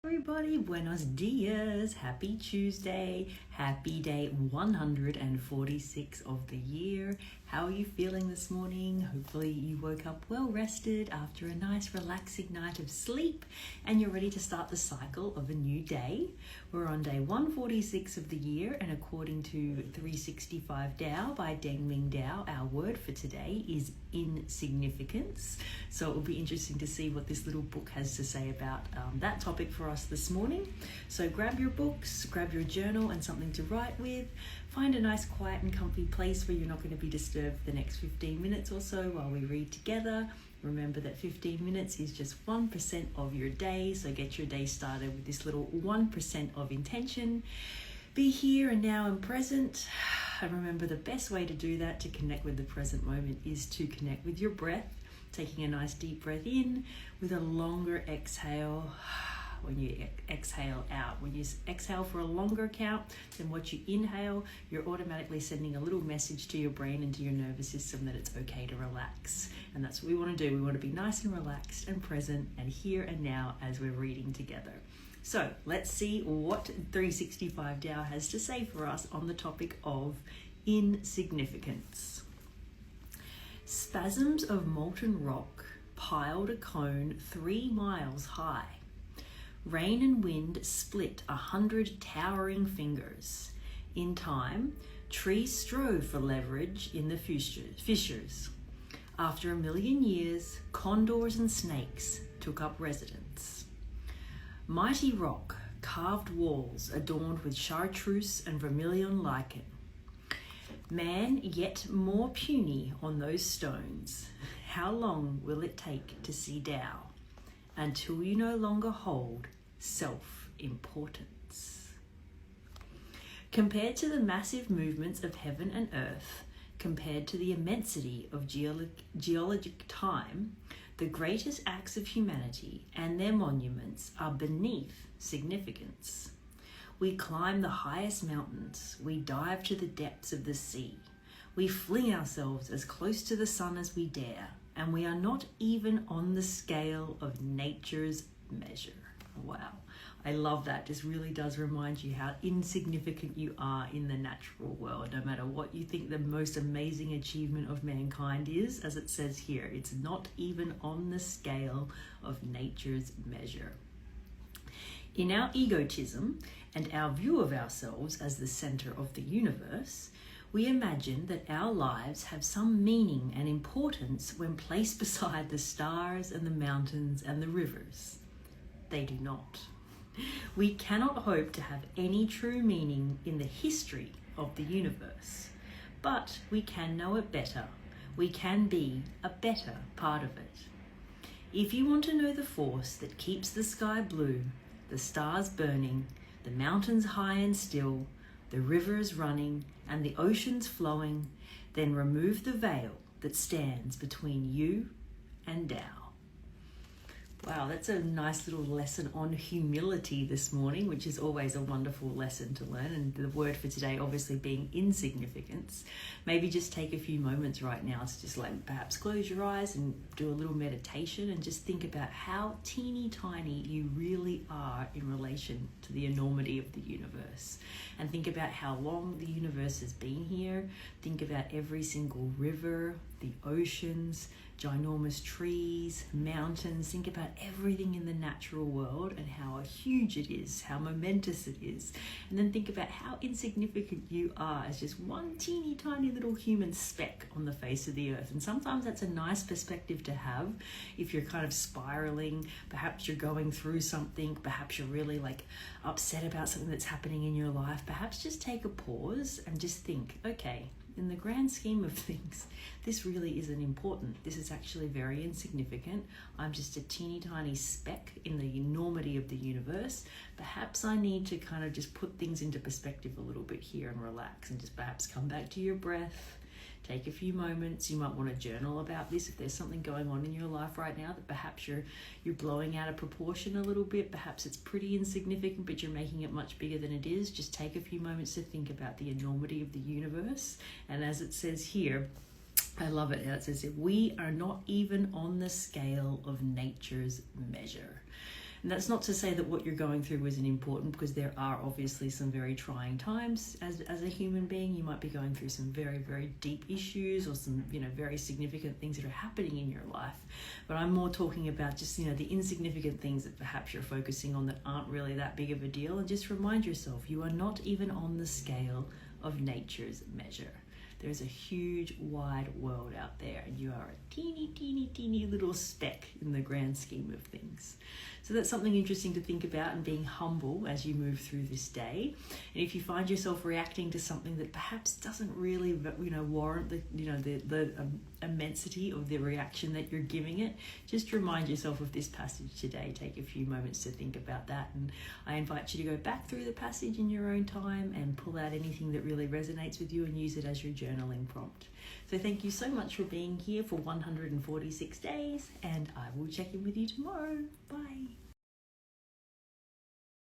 Everybody, buenos dias, happy Tuesday, happy day 146 of the year. How are you feeling this morning? Hopefully you woke up well rested after a nice relaxing night of sleep and you're ready to start the cycle of a new day. We're on day 146 of the year, and according to 365 Tao by Deng Ming Dao, our word for today is insignificance. So it will be interesting to see what this little book has to say about that topic for us this morning. So grab your books, grab your journal and something to write with. Find a nice quiet and comfy place where you're not going to be disturbed for the next 15 minutes or so while we read together. Remember that 15 minutes is just 1% of your day, so get your day started with this little 1% of intention. Be here and now and present. And remember, the best way to do that, to connect with the present moment, is to connect with your breath, taking a nice deep breath in with a longer exhale when you exhale out. When you exhale for a longer count than what you inhale, you're automatically sending a little message to your brain and to your nervous system that it's okay to relax. And that's what we want to do. We want to be nice and relaxed and present and here and now as we're reading together. So let's see what 365 Tao has to say for us on the topic of insignificance. Spasms of molten rock piled a cone 3 miles high. Rain and wind split 100 towering fingers. In time, trees strove for leverage in the fissures. After 1 million years, condors and snakes took up residence. Mighty rock carved walls adorned with chartreuse and vermilion lichen. Man yet more puny on those stones. How long will it take to see Tao? Until you no longer hold self-importance. Compared to the massive movements of heaven and earth, compared to the immensity of geologic time, the greatest acts of humanity and their monuments are beneath significance. We climb the highest mountains, we dive to the depths of the sea, we fling ourselves as close to the sun as we dare, and we are not even on the scale of nature's measure. Wow, I love that. This really does remind you how insignificant you are in the natural world. No matter what you think the most amazing achievement of mankind is, as it says here, it's not even on the scale of nature's measure. In our egotism and our view of ourselves as the center of the universe, we imagine that our lives have some meaning and importance when placed beside the stars and the mountains and the rivers. They do not. We cannot hope to have any true meaning in the history of the universe, but we can know it better. We can be a better part of it. If you want to know the force that keeps the sky blue, the stars burning, the mountains high and still, the rivers running, and the oceans flowing, then remove the veil that stands between you and Tao. Wow, that's a nice little lesson on humility this morning, which is always a wonderful lesson to learn. And the word for today obviously being insignificance. Maybe just take a few moments right now to just perhaps close your eyes and do a little meditation and just think about how teeny tiny you really are in relation to the enormity of the universe. And think about how long the universe has been here. Think about every single river, the oceans, ginormous trees, mountains. Think about everything in the natural world and how huge it is, how momentous it is. And then think about how insignificant you are as just one teeny tiny little human speck on the face of the earth. And sometimes that's a nice perspective to have if you're kind of spiraling, perhaps you're going through something, perhaps you're really upset about something that's happening in your life. Perhaps just take a pause and just think, okay, in the grand scheme of things, this really isn't important. This is actually very insignificant. I'm just a teeny tiny speck in the enormity of the universe. Perhaps I need to kind of just put things into perspective a little bit here and relax and just perhaps come back to your breath. Take a few moments. You might want to journal about this if there's something going on in your life right now that perhaps you're blowing out of proportion a little bit. Perhaps it's pretty insignificant, but you're making it much bigger than it is. Just take a few moments to think about the enormity of the universe. And as it says here, I love it. It says, we are not even on the scale of nature's measure. And that's not to say that what you're going through isn't important, because there are obviously some very trying times as a human being. You might be going through some very, very deep issues, or some, very significant things that are happening in your life. But I'm more talking about just, the insignificant things that perhaps you're focusing on that aren't really that big of a deal. And just remind yourself, you are not even on the scale of nature's measure. There's a huge, wide world out there, and you are a teeny, teeny, teeny little speck in the grand scheme of things. So that's something interesting to think about, and being humble as you move through this day. And if you find yourself reacting to something that perhaps doesn't really, warrant the immensity of the reaction that you're giving it, just remind yourself of this passage today. Take a few moments to think about that, and I invite you to go back through the passage in your own time and pull out anything that really resonates with you and use it as your journaling prompt. So thank you so much for being here for 146 days, and I will check in with you tomorrow. Bye.